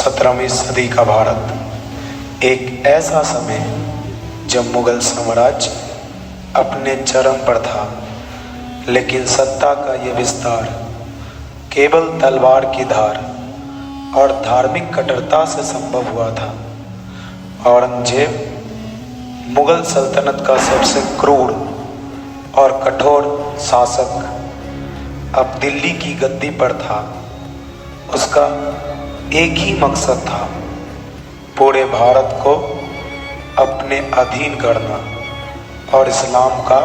17वीं सदी का भारत एक ऐसा समय जब मुगल साम्राज्य अपने चरम पर था, लेकिन सत्ता का ये विस्तार केवल तलवार की धार और धार्मिक कट्टरता से संभव हुआ था। औरंगजेब मुगल सल्तनत का सबसे क्रूर और कठोर शासक अब दिल्ली की गद्दी पर था। उसका एक ही मकसद था, पूरे भारत को अपने अधीन करना और इस्लाम का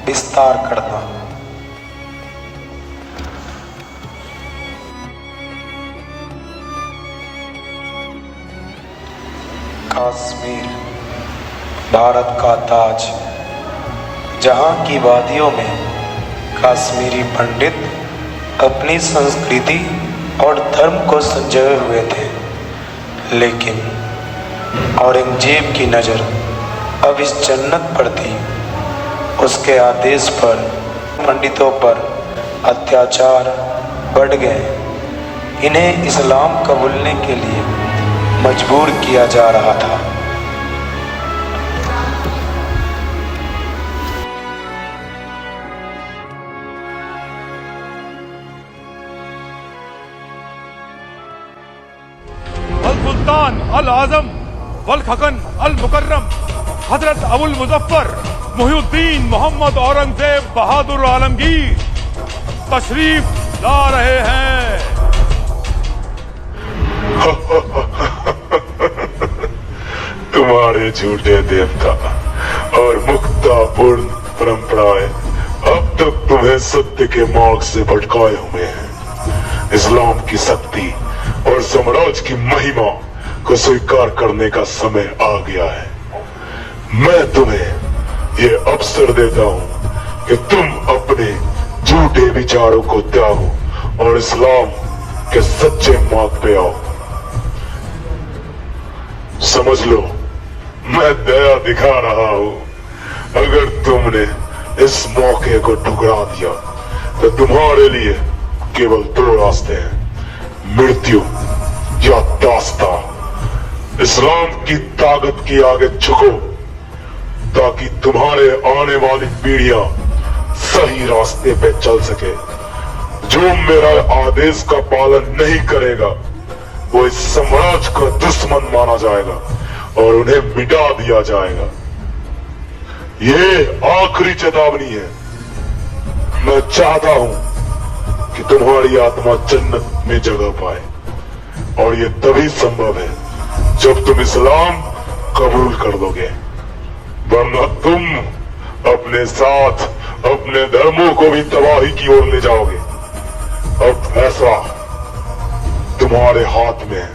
विस्तार करना। कश्मीर भारत का ताज, जहाँ की वादियों में कश्मीरी पंडित अपनी संस्कृति और धर्म को संजोए हुए थे, लेकिन औरंगजेब की नज़र अब इस जन्नत पर थी। उसके आदेश पर पंडितों पर अत्याचार बढ़ गए। इन्हें इस्लाम कबूलने के लिए मजबूर किया जा रहा था। सुल्तान अल आजम वल खकन अल मुकर्रम हजरत अबुल मुजफ्फर मुहिउद्दीन मोहम्मद औरंगजेब बहादुर आलमगीर तशरीफ ला रहे हैं। तुम्हारे झूठे देवता और मुक्तापूर्ण परंपराएं अब तक तुम्हें सत्य के मार्ग से भटकाए हुए हैं। इस्लाम की शक्ति और साम्राज्य की महिमा को स्वीकार करने का समय आ गया है। मैं तुम्हें ये अवसर देता हूं कि तुम अपने झूठे विचारों को त्यागो और इस्लाम के सच्चे मार्ग पे आओ। समझ लो, मैं दया दिखा रहा हूं। अगर तुमने इस मौके को ठुकरा दिया तो तुम्हारे लिए केवल दो रास्ते हैं, मृत्यु या दास्तां। इस्लाम की ताकत की आगे झुको ताकि तुम्हारे आने वाली पीढ़ियां सही रास्ते पे चल सके। जो मेरा आदेश का पालन नहीं करेगा वो इस साम्राज्य का दुश्मन माना जाएगा और उन्हें मिटा दिया जाएगा। ये आखिरी चेतावनी है। मैं चाहता हूं कि तुम्हारी आत्मा जन्नत में जगह पाए, और ये तभी संभव है जब तुम इस्लाम कबूल कर लोगे, वरना तुम अपने साथ अपने धर्मों को भी तबाही की ओर ले जाओगे। अब फैसला तुम्हारे हाथ में है,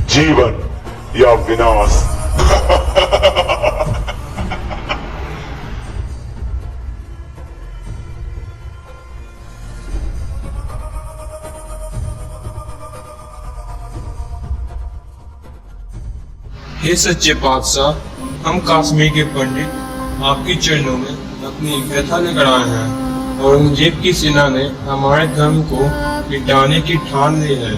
जीवन या विनाश। हे सच्चे बादशाह, हम कश्मीर के पंडित आपके चरणों में अपनी व्यथा लेकर आए हैं। औरंगजेब की सेना ने हमारे धर्म को मिटाने की ठान ली है।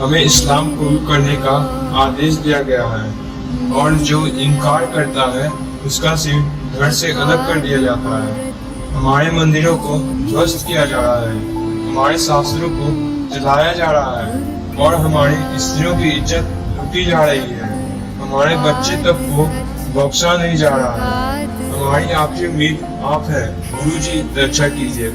हमें इस्लाम कबूल करने का आदेश दिया गया है और जो इनकार करता है उसका सिर धड़ से अलग कर दिया जाता है। हमारे मंदिरों को ध्वस्त किया जा रहा है, हमारे शास्त्रों को जलाया जा रहा है और हमारी स्त्रियों की इज्जत लूटी जा रही है। हमारे बच्चे तक को बख्शा नहीं जा रहा है। हमारी आखिरी उम्मीद आप है। गुरुजी, रक्षा कीजिए।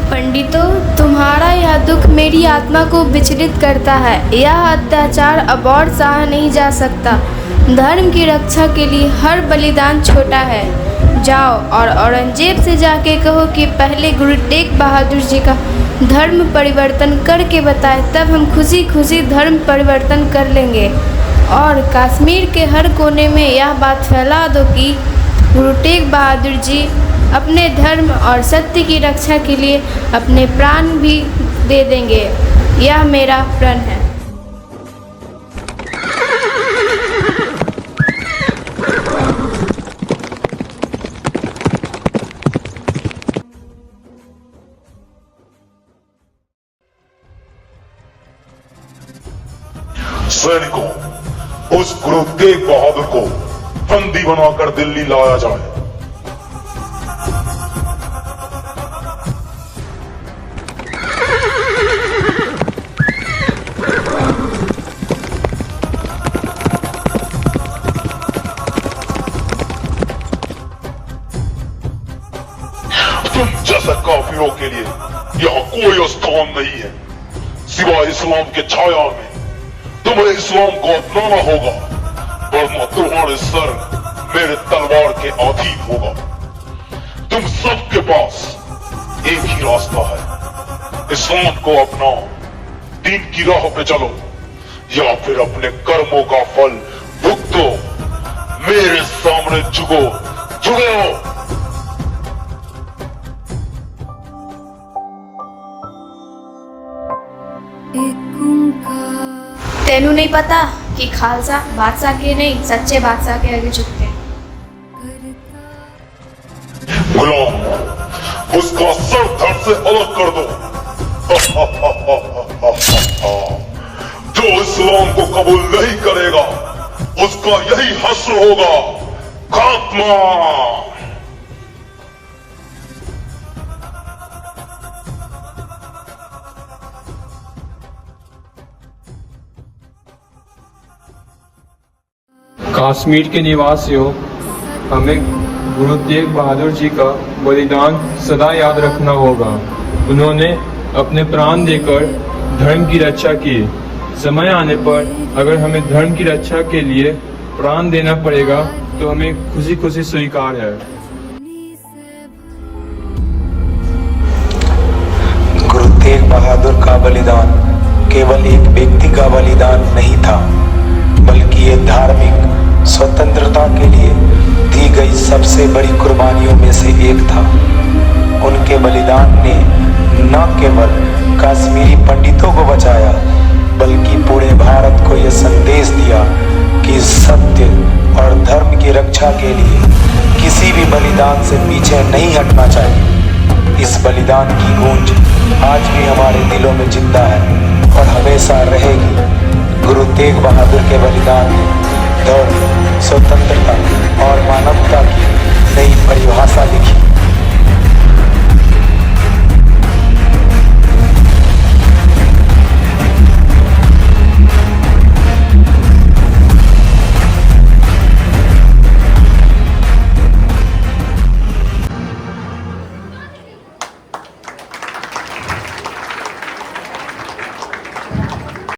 पंडितों, तुम्हारा यह दुख मेरी आत्मा को विचलित करता है। यह अत्याचार अब और सहा नहीं जा सकता। धर्म की रक्षा के लिए हर बलिदान छोटा है। जाओ और औरंगजेब से जाके कहो कि पहले गुरु तेग बहादुर जी का धर्म परिवर्तन करके बताए, तब हम खुशी खुशी धर्म परिवर्तन कर लेंगे। और कश्मीर के हर कोने में यह बात फैला दो कि गुरु तेग बहादुर जी अपने धर्म और सत्य की रक्षा के लिए अपने प्राण भी दे देंगे। यह मेरा प्रण है। सैनिकों, उस गुरु तेग बहादुर को बंदी बनाकर दिल्ली लाया जाए। तुम जैसे काफिरों के लिए यहाँ कोई स्थान नहीं है सिवाय इस्लाम के छाया में। तुम्हें इस्लाम को अपनाना होगा वरना तुम्हारे सर मेरे तलवार के अधीन होगा। तुम सबके पास एक ही रास्ता है, इस्लाम को अपनाओ, दीन की राह पे चलो या फिर अपने कर्मों का फल भुगतो। मेरे सामने झुको, झुको। तेनू नहीं पता कि खालसा बादशाह के नहीं सच्चे बादशाह के आगे झुकते। गुलाम, उसका सर धड़ से अलग कर दो। जो इस्लाम को कबूल नहीं करेगा उसका यही हश्र होगा, खात्मा। कश्मीर के निवासियों, हमें गुरु तेग बहादुर जी का बलिदान सदा याद रखना होगा। उन्होंने अपने प्राण देकर धर्म की रक्षा की। समय आने पर अगर हमें धर्म की रक्षा के लिए प्राण देना पड़ेगा तो हमें खुशी खुशी स्वीकार है। गुरु तेग बहादुर का बलिदान केवल एक व्यक्ति का बलिदान नहीं था, बल्कि ये धार्मिक स्वतंत्रता के लिए दी गई सबसे बड़ी कुर्बानियों में से एक था। उनके बलिदान ने न केवल कश्मीरी पंडितों को बचाया, बल्कि पूरे भारत को यह संदेश दिया कि सत्य और धर्म की रक्षा के लिए किसी भी बलिदान से पीछे नहीं हटना चाहिए। इस बलिदान की गूंज आज भी हमारे दिलों में जिंदा है और हमेशा रहेगी। गुरु तेग बहादुर के बलिदान ने धर्म, स्वतंत्रता और मानवता की नई परिभाषा लिखी।